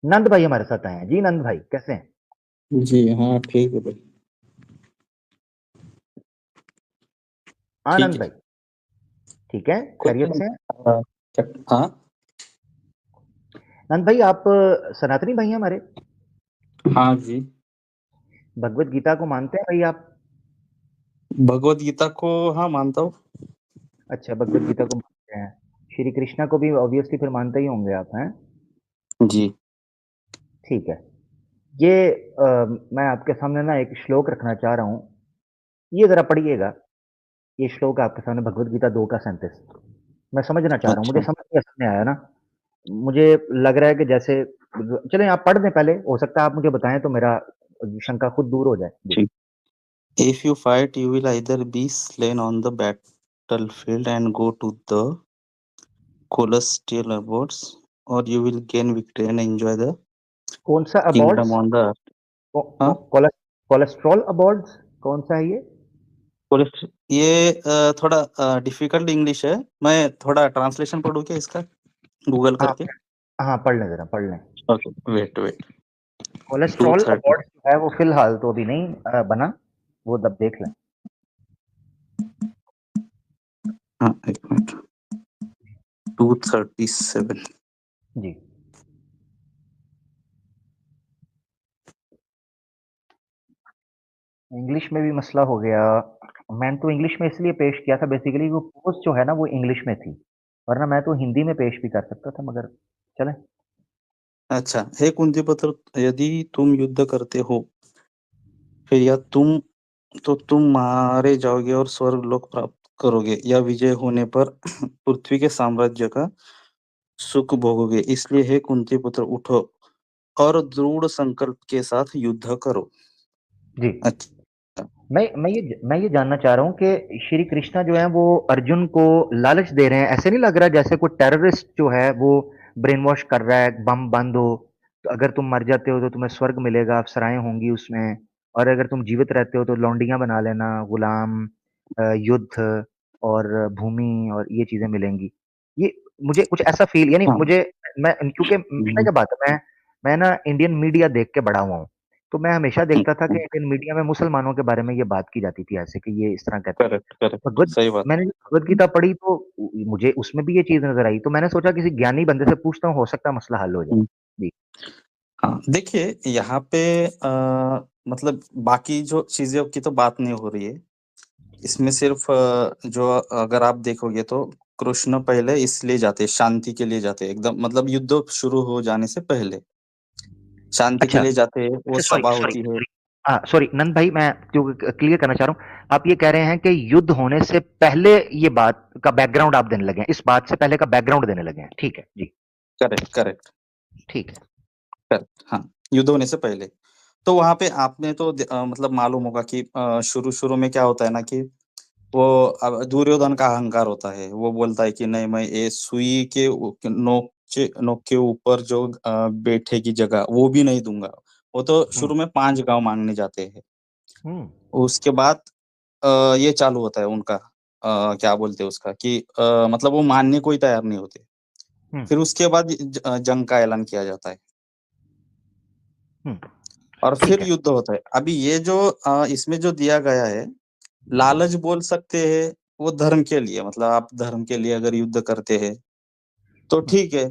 नंद भाई हमारे साथ आए हैं जी। नंद भाई कैसे हैं? जी हाँ, ठीक है भाई। आनंद ठीक है। भाई ठीक है, कुछ खैरियत नहीं। से हैं? हाँ। नंद भाई आप सनातनी भाई हैं हमारे? हाँ जी। भगवत गीता को मानते हैं भाई आप? भगवत गीता को हाँ मानता हूँ। अच्छा, भगवत गीता को मानते हैं। श्री कृष्णा को भी ऑब्वियसली फिर मानते ही होंगे आप, हैं? जी। ठीक है। ये मैं आपके सामने ना एक श्लोक रखना चाह रहा हूँ। ये ज़रा पढ़िएगा। ये श्लोक है आपके सामने, भगवत गीता 2 का 37। मैं समझना चाह रहा हूँ, मुझे अच्छा। समझ में असर में आया ना। मुझे लग रहा है कि जैसे चलें आप पढ़ दें पहले, हो सकता है आप मुझे बताएँ तो मेरा शंका खुद दूर हो जाए। जी। ठीक। If you fight, you will either be slain on the battlefield and go to the celestial abodes, or you will gain victory and enjoy the कौन-सा kingdom अबॉर्ड्स? on the earth. को को हाँ। कोलेस्ट्रॉल अबॉर्ड्स कौन-सा है ये? ये थोड़ा डिफिकल्ट इंग्लिश है। मैं थोड़ा ट्रांसलेशन पढ़ूँ क्या इसका, गूगल हाँ, करके? हाँ, पढ़ लें ज़रा, पढ़ लें। Okay, wait wait. कोलेस्ट्रॉल 230। अबॉर्ड्स जो है वो फ़िलहाल तो अभी नहीं बना, वो तब देख लें। हाँ, एक मिनट। 237। जी। इंग्लिश में भी मसला हो गया। मैंने तो इंग्लिश में इसलिए पेश किया था बेसिकली वो पोस्ट जो है ना वो इंग्लिश में थी, वरना मैं तो हिंदी में पेश भी कर सकता था मगर चलें। अच्छा, हे कुंती पुत्र, यदि तुम युद्ध करते हो फिर या तुम मारे जाओगे और स्वर्ग लोक प्राप्त करोगे, या विजय होने पर पृथ्वी के साम्राज्य का सुख भोगोगे। इसलिए हे कुंती पुत्र, उठो और दृढ़ संकल्प के साथ युद्ध करो। जी। अच्छा। मैं ये जानना चाह रहा हूँ कि श्री कृष्णा जो है वो अर्जुन को लालच दे रहे हैं, ऐसे नहीं लग रहा जैसे कोई टेररिस्ट जो है वो ब्रेन वॉश कर रहा है, बम बंद हो तो अगर तुम मर जाते हो तो तुम्हें स्वर्ग मिलेगा, अप्सराएं होंगी उसमें, और अगर तुम जीवित रहते हो तो लौंडियां बना लेना, गुलाम, युद्ध और भूमि और ये चीजें मिलेंगी। ये मुझे कुछ ऐसा फील, यानी हाँ। मुझे, मैं क्योंकि पता है क्या बात है, मैं ना इंडियन मीडिया देख के बड़ा हुआ हूँ, तो मैं हमेशा देखता था कि इंडियन मीडिया में मुसलमानों के बारे में ये बात की जाती थी ऐसे कि ये इस तरह कहते हैं। करेक्ट करेक्ट, भगवद सही बात। मैंने जब भगवद गीता पढ़ी तो मुझे उसमें भी ये चीज़ नज़र आई, तो मैंने सोचा किसी ज्ञानी बंदे से पूछता हूँ, हो सकता है मसला हल हो जाए। हम्म। जी। हाँ, देखिए यहाँ पे मतलब बाकी जो चीजों की तो बात नहीं हो रही है। इसमें सिर्फ जो अगर आप देखोगे तो कृष्ण पहले इसलिए जाते, शांति के लिए जाते, एकदम मतलब युद्ध शुरू हो जाने से पहले शांति के अच्छा, लिए जाते हैं। वो अच्छा सॉरी, सभा सॉरी, होती है। सॉरी। सॉरी नंद भाई, मैं जो क्लियर करना चाह रहा हूँ, आप ये कह रहे हैं कि युद्ध होने से पहले ये बात का बैकग्राउंड आप देने लगे हैं, इस बात से पहले का बैकग्राउंड देने लगे हैं। ठीक है, जी। करेक्ट करेक्ट ठीक है। करेक्ट। हाँ, युद्ध होने से पहले तो वहां पे आपने तो मतलब मालूम होगा कि शुरू शुरू में क्या होता है ना कि वो अब दुर्योधन का अहंकार होता है। वो बोलता है कि नहीं, मैं ये सुई के नोक के ऊपर जो बैठे की जगह वो भी नहीं दूंगा। वो तो हुँ, शुरू में 5 गांव मांगने जाते हैं। हुँ, उसके बाद ये चालू होता है उनका, क्या बोलते हैं उसका कि मतलब वो मानने को ही तैयार नहीं होते। हुँ, फिर उसके बाद जंग का ऐलान किया जाता है हुँ, और ठीक फिर है। युद्ध होता है। अभी ये जो इसमें जो दिया गया है, लालच बोल सकते हैं। वो धर्म के लिए, मतलब आप धर्म के लिए अगर युद्ध करते हैं तो हुँ, ठीक है,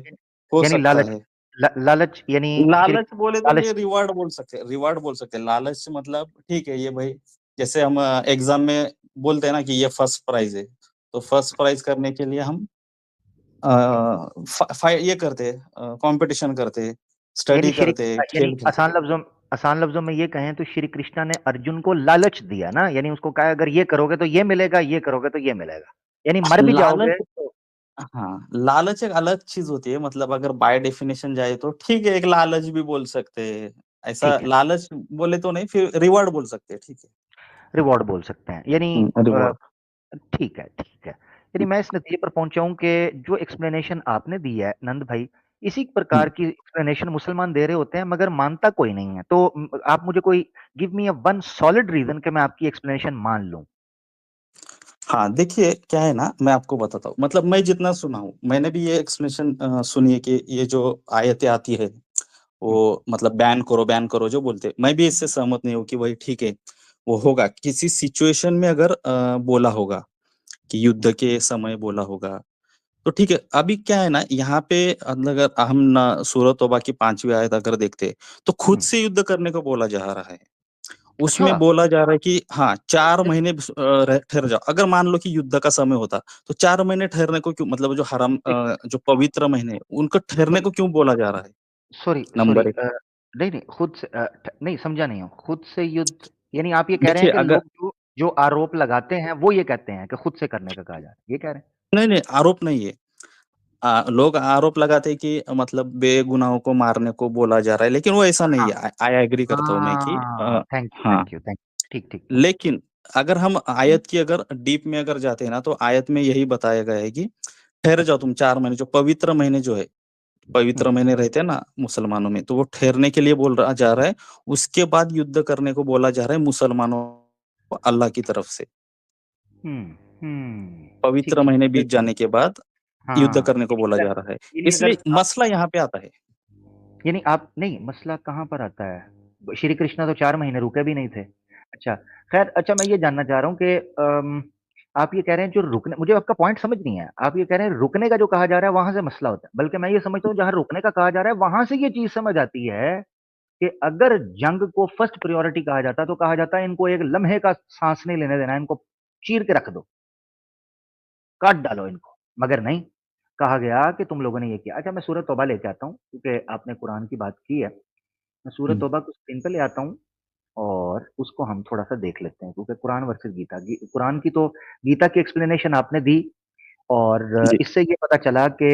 हो यानी सकता लालच, है। लालच यानी श्री लालच बोले तो लालच। ये रिवार्ड बोल सकते हैं, रिवार्ड बोल सकते हैं। लालच मतलब ठीक है, ये भाई जैसे हम एग्जाम में बोलते हैं ना कि ये फर्स्ट प्राइज है, तो फर्स्ट प्राइज करने के लिए हम ये करते हैं, कंपटीशन करते हैं, यानी स्टडी करते हैं, यानी खेल खेलते आसान लफ्जों में ये कहें तो श्री कृष्णा ने अर्जुन को लालच दिया ना, यानी उसको कहा अगर ये करोगे तो ये मिलेगा, ये करोगे तो ये मिलेगा, यानी मर हैं। भी लालच, जाओगे तो। हाँ, लालच एक अलग चीज होती है। मतलब अगर बाय डेफिनेशन जाए तो ठीक है, एक लालच भी बोल सकते हैं। ऐसा ठीक है, लालच बोले तो नहीं, फिर रिवार्ड बोल सकते हैं, ठीक है। रिवॉर्ड बोल सकते हैं यानी रिवार्ड। ठीक है, ठीक है। यानी मैं इस नतीजे पर पहुंचा हूं कि जो एक्सप्लेनेशन आपने दी है नंद भाई, इसी प्रकार की एक्सप्लेनेशन मुसलमान दे रहे होते हैं मगर मानता कोई नहीं है। तो आप मुझे कोई give me a one solid reason कि मैं आपकी एक्सप्लेनेशन मान लूं। हाँ, देखिए क्या है ना, मैं आपको बताता हूँ। मतलब मैं जितना सुना हूँ, मैंने भी ये एक्सप्लेनेशन सुनी है कि ये जो आयतें आती है वो मतलब बैन करो जो बोलते हैं, मैं भी इससे सहमत नहीं हूँ कि भाई ठीक है, वो होगा किसी सिचुएशन में अगर बोला होगा कि युद्ध के समय बोला होगा तो ठीक है। अभी क्या है ना, यहाँ पे अगर हम ना सूरह तौबा की 5वीं आयत अगर देखते तो खुद हम्म। से युद्ध करने को बोला जा रहा है। अच्छा। उसमें बोला जा रहा है कि हाँ 4 महीने ठहर जाओ। अगर मान लो कि युद्ध का समय होता तो 4 महीने ठहरने को क्यों, मतलब जो हराम जो पवित्र महीने हैं, उनको ठहरने सॉरी को क्यों बोला जा रहा है? Sorry sorry number 1। नहीं नहीं, खुद से नहीं समझा नहीं हूँ, खुद से युद्ध यानी आप ये कह रहे देखिए हैं कि अगर लोग जो जो आरोप लगाते हैं वो ये कहते हैं कि खुद से करने का कहा जा रहा है, ये कह रहे हैं? नहीं नहीं, आरोप नहीं है। लोग आरोप लगाते हैं कि मतलब बेगुनाहों को मारने को बोला जा रहा है, लेकिन वो ऐसा नहीं हाँ, है। आई एग्री करता हूँ मैं कि हाँ, थैंक यू, हाँ। Thank you, thank you. ठीक, ठीक, ठीक। लेकिन अगर हम आयत की अगर डीप में अगर जाते हैं ना, तो आयत में यही बताया गया है कि ठहर जाओ तुम 4 महीने, जो पवित्र महीने जो है, हुँ, पवित्र महीने रहते हैं ना मुसलमानों में, तो वो ठहरने के लिए बोल रहा जा रहा है। उसके बाद युद्ध करने को बोला जा रहा है मुसलमानों को अल्लाह की तरफ से। हुँ, हुँ। ठीक, पवित्र ठीक। महीने बीत बिल्कुल, जाने के बाद युद्ध हाँ, करने को बोला जा रहा है। यानी अगर इसलिए आप मसला यहाँ पे आता है। यानी आप नहीं, मसला कहाँ पर आता है? श्री कृष्ण तो 4 महीने रुके भी नहीं थे। अच्छा, ख़ैर अच्छा मैं ये जानना चाह रहा हूँ कि आप ये कह रहे हैं जो रुकने मुझे आपका पॉइंट समझ नहीं आया। आप ये कह रहे हैं रुकने का जो कहा जा रहा है वहाँ से मसला होता है। बल्कि मैं ये समझता हूँ जहाँ रुकने का कहा जा रहा है वहाँ से ये चीज़ समझ आती है कि अगर जंग को फर्स्ट प्रायोरिटी कहा जाता तो कहा जाता है इनको एक लम्हे का साँस नहीं लेने देना है, इनको चीर के रख दो, काट डालो इनको। मगर नहीं, कहा गया कि तुम लोगों ने ये किया। अच्छा मैं सूरह तौबा लेके आता हूँ क्योंकि आपने कुरान की बात की है। मैं सूरह हुँ, तौबा को स्क्रीन पे ले आता हूँ और उसको हम थोड़ा-सा देख लेते हैं क्योंकि कुरान वर्सेस गीता कुरान की तो गीता की एक्सप्लेनेशन आपने दी और जी। इससे ये पता चला कि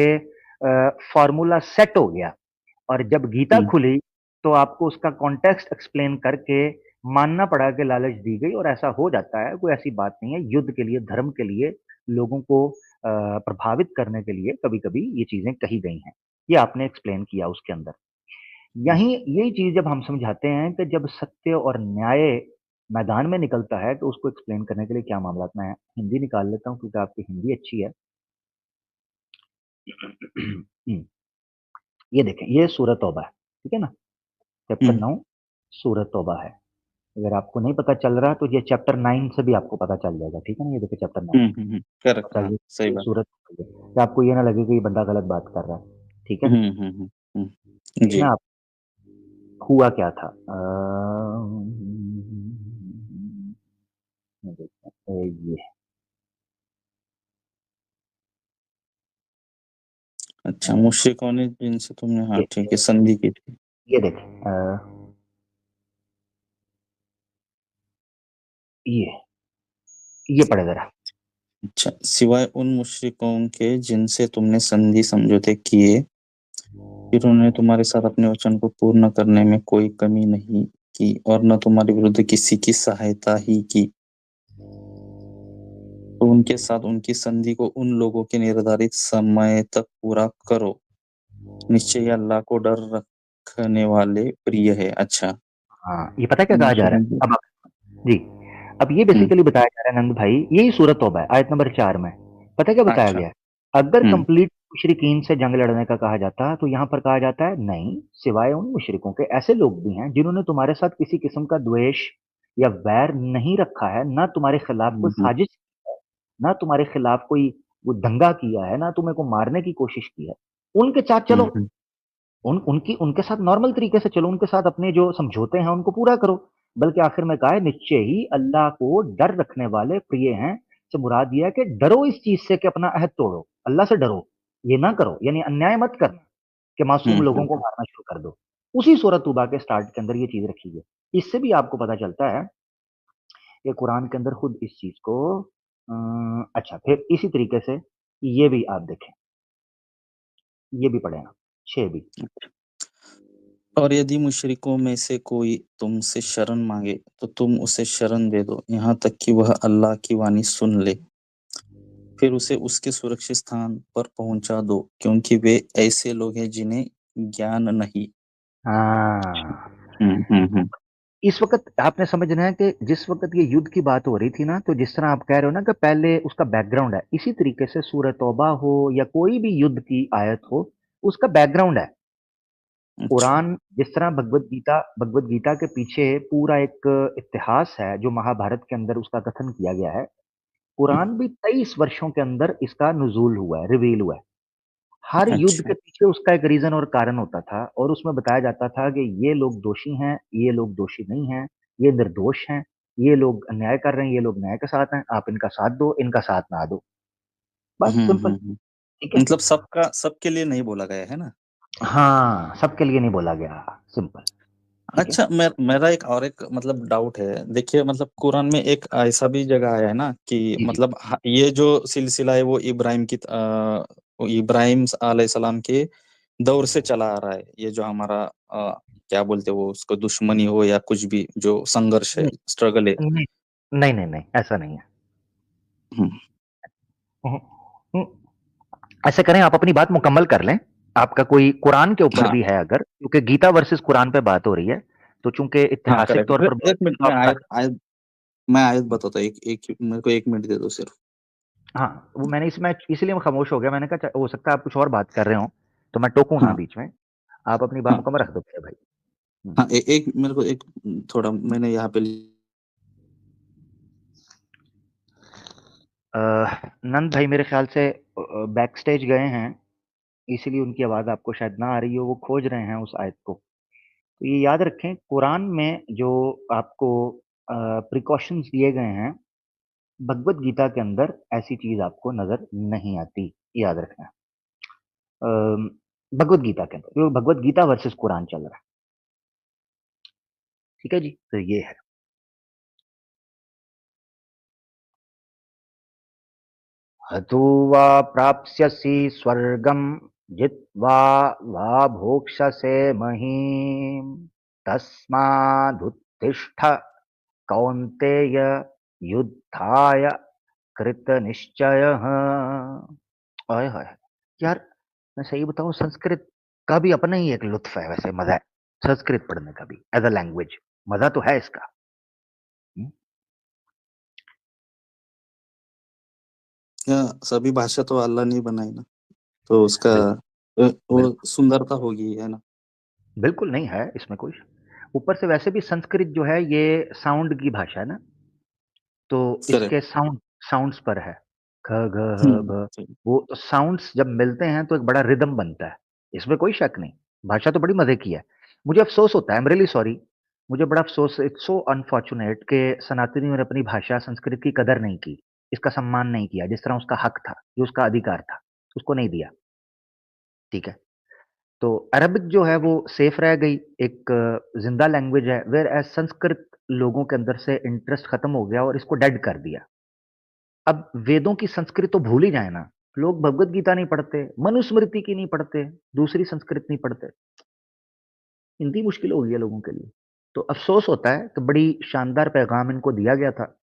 फ़ॉर्मूला सेट हो गया और जब गीता हुँ, खुली तो आपको उसका कॉन्टेक्स्ट एक्सप्लेन करके मानना पड़ा कि लालच दी गई और ऐसा हो जाता है, कोई ऐसी बात नहीं है। युद्ध के लिए, धर्म के लिए, लोगों को प्रभावित करने के लिए कभी-कभी ये चीज़ें कही गई हैं। ये आपने एक्सप्लेन किया उसके अंदर। हुँ, यही यही चीज़ जब हम समझाते हैं कि जब सत्य और न्याय मैदान में निकलता है, तो उसको एक्सप्लेन करने के लिए क्या मामला मैं हिंदी निकाल लेता हूँ क्योंकि आपकी हिंदी अच्छी है। ये देखें, ये सूरह तौबा है, ठीक है ना? चैप्टर हुँ, 9 सूरह तौबा है। अगर आपको नहीं पता चल रहा तो ये चैप्टर 9 से भी आपको पता चल जाएगा, ठीक है ना? ये देखिए चैप्टर 9 हुँ, हुँ, हुँ। करेक्ट, अच्छा हाँ, सही ये बात। सूरत कि आपको ये ना लगे कि ये बंदा गलत बात कर रहा है, ठीक है? हुँ, हुँ, हुँ, हुँ। ये जी। ना हुआ क्या था? देखते हैं, अच्छा, मुश्रिकों ने जिनसे तुमने, हाँ, ये ठीक है, संधि की थी। ये देखें ये ये पढ़े ज़रा। अच्छा, सिवाय उन मुश्रिकों के जिनसे तुमने संधि समझौते किए, फिर उन्होंने तुम्हारे साथ अपने वचन को पूर्ण करने में कोई कमी नहीं की और न तुम्हारे विरुद्ध किसी की सहायता ही की। तो उनके साथ उनकी संधि को उन लोगों के निर्धारित समय तक पूरा करो। निश्चय ही अल्लाह को डर रखने वाले प्रिय है। अच्छा। हाँ, ये पता है क्या कहा जा रहा है? मुश्रिकों अब आप जी, अब ये हुँ, बेसिकली बताया जा रहा है नंद भाई, यही सूरत तौबा है, आयत नंबर 4 में। पता है क्या बताया अच्छा। गया है? अगर हुँ, कंप्लीट मुशरिकीन से जंग लड़ने का कहा जाता, तो यहाँ पर कहा जाता है नहीं, सिवाय उन मुशरिकों के ऐसे लोग भी हैं जिन्होंने तुम्हारे साथ किसी किस्म का द्वेष या वैर नहीं रखा है, ना तुम्हारे खिलाफ कोई हुँ, हुँ, साजिश की है, ना तुम्हारे खिलाफ कोई वो दंगा किया है, ना तुम्हें को मारने की कोशिश की है। उनके साथ हुँ, चलो, हुँ, उनके साथ नॉर्मल तरीके से चलो, उनके साथ अपने जो समझौते हैं उनको पूरा करो। बल्कि आखिर में कहा है निश्चय ही अल्लाह को डर रखने वाले प्रिय हैं। से मुराद ये है कि डरो इस चीज़ से कि अपना अहद तोड़ो, अल्लाह से डरो। ये ना करो, यानी अन्याय मत करना कि मासूम हुँ, लोगों हुँ, को मारना शुरू कर दो। उसी सूरह तौबा के स्टार्ट के अंदर ये चीज़ रखी है। इससे भी आपको पता चलता है कि कुरान के अंदर खुद इस चीज़ को अच्छा फिर इसी तरीके से ये भी आप देखें, ये भी पढ़ें आप, 6 भी। और यदि मुश्रिकों में से कोई तुमसे शरण माँगे, तो तुम उसे शरण दे दो, यहाँ तक कि वह अल्लाह की वाणी सुन ले। फिर उसे उसके सुरक्षित स्थान पर पहुँचा दो, क्योंकि वे ऐसे लोग हैं जिन्हें ज्ञान नहीं। हाँ। हुँ, हुँ, हुँ। इस वक़्त आपने समझना है कि जिस वक़्त ये युद्ध की बात हो रही थी ना, तो जिस तरह आप कह रहे हो ना कि पहले उसका बैकग्राउंड है, इसी तरीके से सूरह तौबा हो या कोई भी युद्ध की आयत हो, उसका बैकग्राउंड है। अच्छा। कुरान जिस तरह भगवत गीता के पीछे पूरा एक इतिहास है जो महाभारत के अंदर उसका कथन किया गया है। हुँ, कुरान भी 23 वर्षों के अंदर इसका नुज़ूल हुआ है, रिवील हुआ है। हर युद्ध अच्छा। के पीछे उसका एक रीज़न और कारण होता था और उसमें बताया जाता था कि ये लोग दोषी हैं, ये लोग दोषी नहीं हैं, ये निर्दोष हैं, ये लोग अन्याय कर रहे हैं, ये लोग न्याय के साथ हैं, आप इनका साथ दो, इनका साथ ना दो। बस हुँ, सिंपल, हुँ, हुँ। ठीक है? मतलब सबके लिए नहीं बोला गया है ना? हाँ, सबके लिए नहीं बोला गया, सिंपल, ठीक है? अच्छा, मेरा एक मतलब डाउट है। देखिए मतलब कुरान में एक ऐसा भी जगह आया है ना कि जी, जी। मतलब ये जो सिलसिला है वो इब्राहिम अलैहिस्सलाम के दौर से चला आ रहा है। ये जो हमारा क्या बोलते हैं वो उसको दुश्मनी हो या कुछ भी जो संघर्ष है, नहीं, स्ट्रगल है। नहीं, नहीं, नहीं, नहीं, ऐसा नहीं है। हुँ, हुँ, हुँ, ऐसा करें आप अपनी बात मुकम्मल कर लें। आपका कोई कुरान के ऊपर हाँ, भी है अगर, क्योंकि गीता वर्सेस कुरान पे बात हो रही है, तो चूँकि हाँ, ऐतिहासिक करेक्ट। तौर पर बात एक मिनट तो में आप कर मैं आयत बताता हूँ। एक एक मेरे को 1 मिनट दे दो सिर्फ। हाँ, वो मैंने इसमें इसलिए मैं खामोश हो गया, मैंने कहा हो सकता है आप कुछ और बात कर रहे हों, तो मैं टोकूँ ना हाँ, बीच में। आप अपनी बात हाँ, मुकम्मल रख दो मेरे भाई। हुँ। हाँ, एक मेरे को एक थोड़ा मैंने यहाँ पे अ, नंद भाई मेरे ख़्याल से बैक स्टेज गए हैं, इसीलिए उनकी आवाज़ आपको शायद ना आ रही हो, वो खोज रहे हैं उस आयत को। तो ये याद रखें, कुरान में जो आपको प्रिकॉशंस दिए गए हैं, भगवद गीता के अंदर ऐसी चीज़ आपको नज़र नहीं आती, याद रखना। भगवद गीता के अंदर, क्योंकि भगवद गीता वर्सेस कुरान चल रहा है, ठीक है जी? तो ये है। हतुवा प्राप्स्यसि स्वर्गं जित्वा वा भोक्ष्यसे महीम् तस्मादुत्तिष्ठ कौन्तेय युद्धाय कृतनिश्चयः। ओए होए! यार, मैं सही बताऊँ संस्कृत का भी अपना ही एक लुत्फ़ है वैसे, मज़ा है। संस्कृत पढ़ने का भी एज़ अ लैंग्वेज, मज़ा तो है इसका। हुँ, सभी भाषा तो अल्लाह ने ही बनाई ना, तो उसका बिल्कुल, वो बिल्कुल। सुंदरता होगी, है ना? बिल्कुल नहीं है इसमें कुछ। ऊपर से वैसे भी संस्कृत जो है ये साउंड की भाषा है ना, तो करेक्ट। इसके साउंड्स पर है। ख, ग, ह, हुँ, भ। सही। वो साउंड्स जब मिलते हैं तो एक बड़ा रिदम बनता है। इसमें कोई शक नहीं। भाषा तो बड़ी मज़े की है। मुझे अफ़सोस होता है, आई एम रियली सॉरी। मुझे बड़ा अफ़सोस, इट्स सो अनफॉर्च्यूनेट कि सनातनियों ने अपनी भाषा संस्कृत की कदर नहीं की। इसका सम्मान नहीं किया, जिस तरह उसका हक था, जो उसका अधिकार था, उसको नहीं दिया। ठीक है? तो अरबिक जो है वो सेफ रह गई, एक ज़िंदा लैंग्वेज है, व्हेयर एज़ संस्कृत लोगों के अंदर से इंटरेस्ट खत्म हो गया और इसको डेड कर दिया। अब वेदों की संस्कृत तो भूल ही जाए ना, लोग भगवत गीता नहीं पढ़ते, मनुस्मृति की नहीं पढ़ते, दूसरी संस्कृत नहीं पढ़ते। हिंदी मुश्किल हो गई है लोगों के लिए। तो अफ़सोस होता है कि बड़ी शानदार पैगाम इनको दिया गया था,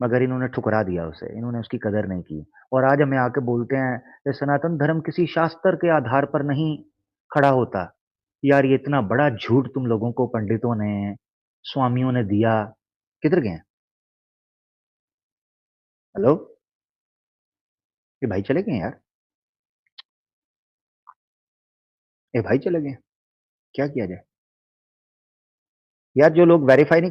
मगर इन्होंने ठुकरा दिया उसे, इन्होंने उसकी कदर नहीं की। और आज हमें आके बोलते हैं कि सनातन धर्म किसी शास्त्र के आधार पर नहीं खड़ा होता। यार ये इतना बड़ा झूठ तुम लोगों को पंडितों ने, स्वामियों ने दिया। किधर गए हैं? हेलो? ये भाई चले गए हैं यार। ये भाई चले गए हैं। क्या किया जाए? यार जो लोग वेरीफाई नहीं